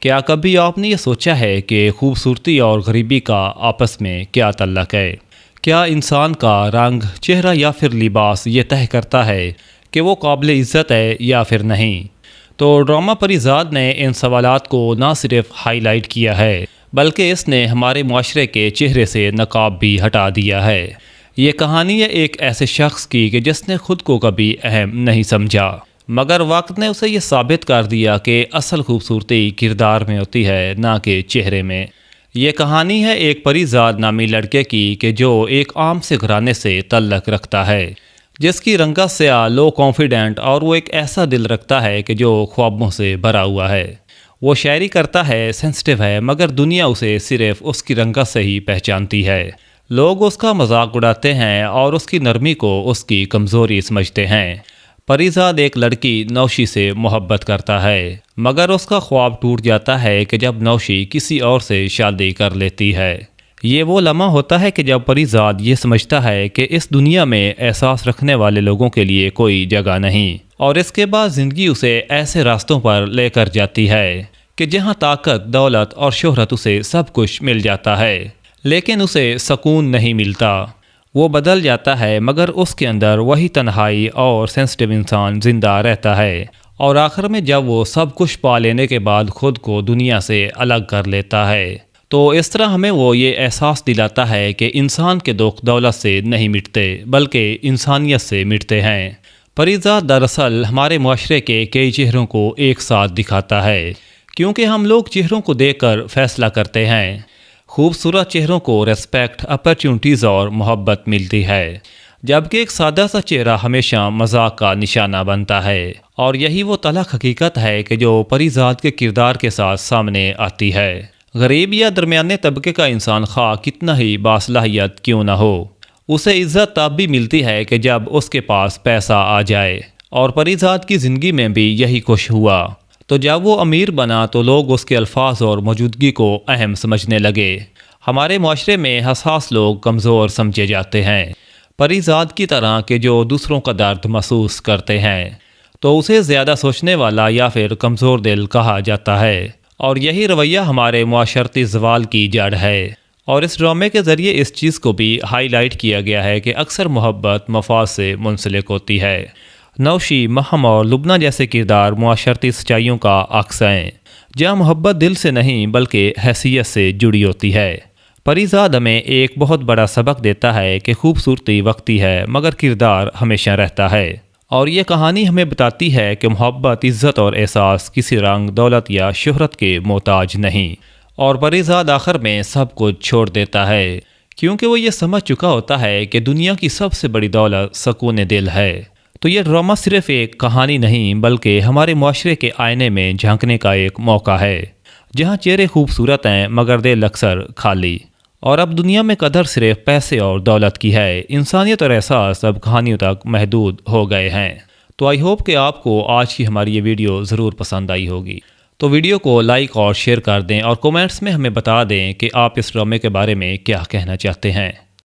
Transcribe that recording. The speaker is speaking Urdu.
کیا کبھی آپ نے یہ سوچا ہے کہ خوبصورتی اور غریبی کا آپس میں کیا تعلق ہے؟ کیا انسان کا رنگ، چہرہ یا پھر لباس یہ طے کرتا ہے کہ وہ قابل عزت ہے یا پھر نہیں؟ تو ڈرامہ پریزاد نے ان سوالات کو نہ صرف ہائی لائٹ کیا ہے بلکہ اس نے ہمارے معاشرے کے چہرے سے نقاب بھی ہٹا دیا ہے۔ یہ کہانی ہے ایک ایسے شخص کی کہ جس نے خود کو کبھی اہم نہیں سمجھا، مگر وقت نے اسے یہ ثابت کر دیا کہ اصل خوبصورتی کردار میں ہوتی ہے، نہ کہ چہرے میں۔ یہ کہانی ہے ایک پریزاد نامی لڑکے کی کہ جو ایک عام سے گھرانے سے تعلق رکھتا ہے، جس کی رنگت سیاہ، لو کانفیڈنٹ، اور وہ ایک ایسا دل رکھتا ہے کہ جو خوابوں سے بھرا ہوا ہے۔ وہ شاعری کرتا ہے، سینسٹیو ہے، مگر دنیا اسے صرف اس کی رنگت سے ہی پہچانتی ہے۔ لوگ اس کا مذاق اڑاتے ہیں اور اس کی نرمی کو اس کی کمزوری سمجھتے ہیں۔ پریزاد ایک لڑکی نوشی سے محبت کرتا ہے، مگر اس کا خواب ٹوٹ جاتا ہے کہ جب نوشی کسی اور سے شادی کر لیتی ہے۔ یہ وہ لمحہ ہوتا ہے کہ جب پریزاد یہ سمجھتا ہے کہ اس دنیا میں احساس رکھنے والے لوگوں کے لیے کوئی جگہ نہیں، اور اس کے بعد زندگی اسے ایسے راستوں پر لے کر جاتی ہے کہ جہاں طاقت، دولت اور شہرت اسے سب کچھ مل جاتا ہے، لیکن اسے سکون نہیں ملتا۔ وہ بدل جاتا ہے مگر اس کے اندر وہی تنہائی اور سینسٹیو انسان زندہ رہتا ہے، اور آخر میں جب وہ سب کچھ پا لینے کے بعد خود کو دنیا سے الگ کر لیتا ہے، تو اس طرح ہمیں وہ یہ احساس دلاتا ہے کہ انسان کے دکھ دولت سے نہیں مٹتے بلکہ انسانیت سے مٹتے ہیں۔ پریزاد دراصل ہمارے معاشرے کے کئی چہروں کو ایک ساتھ دکھاتا ہے، کیونکہ ہم لوگ چہروں کو دیکھ کر فیصلہ کرتے ہیں۔ خوبصورت چہروں کو ریسپیکٹ، اپرچونٹیز اور محبت ملتی ہے، جبکہ ایک سادہ سا چہرہ ہمیشہ مذاق کا نشانہ بنتا ہے، اور یہی وہ تلخ حقیقت ہے کہ جو پریزاد کے کردار کے ساتھ سامنے آتی ہے۔ غریب یا درمیانے طبقے کا انسان خواہ کتنا ہی باصلاحیت کیوں نہ ہو، اسے عزت تب بھی ملتی ہے کہ جب اس کے پاس پیسہ آ جائے، اور پریزاد کی زندگی میں بھی یہی کچھ ہوا۔ تو جب وہ امیر بنا تو لوگ اس کے الفاظ اور موجودگی کو اہم سمجھنے لگے۔ ہمارے معاشرے میں حساس لوگ کمزور سمجھے جاتے ہیں، پریزاد کی طرح کہ جو دوسروں کا درد محسوس کرتے ہیں، تو اسے زیادہ سوچنے والا یا پھر کمزور دل کہا جاتا ہے، اور یہی رویہ ہمارے معاشرتی زوال کی جڑ ہے۔ اور اس ڈرامے کے ذریعے اس چیز کو بھی ہائی لائٹ کیا گیا ہے کہ اکثر محبت مفاد سے منسلک ہوتی ہے۔ نوشی، مہم اور لبنہ جیسے کردار معاشرتی سچائیوں کا عکس ہیں، جہاں محبت دل سے نہیں بلکہ حیثیت سے جڑی ہوتی ہے۔ پریزاد ہمیں ایک بہت بڑا سبق دیتا ہے کہ خوبصورتی وقتی ہے مگر کردار ہمیشہ رہتا ہے، اور یہ کہانی ہمیں بتاتی ہے کہ محبت، عزت اور احساس کسی رنگ، دولت یا شہرت کے محتاج نہیں، اور پریزاد آخر میں سب کچھ چھوڑ دیتا ہے کیونکہ وہ یہ سمجھ چکا ہوتا ہے کہ دنیا کی سب سے بڑی دولت سکون دل ہے۔ تو یہ ڈرامہ صرف ایک کہانی نہیں بلکہ ہمارے معاشرے کے آئینے میں جھانکنے کا ایک موقع ہے، جہاں چہرے خوبصورت ہیں مگر دل اکثر خالی، اور اب دنیا میں قدر صرف پیسے اور دولت کی ہے، انسانیت اور احساس اب کہانیوں تک محدود ہو گئے ہیں۔ تو آئی ہوپ کہ آپ کو آج کی ہماری یہ ویڈیو ضرور پسند آئی ہوگی۔ تو ویڈیو کو لائک اور شیئر کر دیں، اور کومنٹس میں ہمیں بتا دیں کہ آپ اس ڈرامے کے بارے میں کیا کہنا چاہتے ہیں۔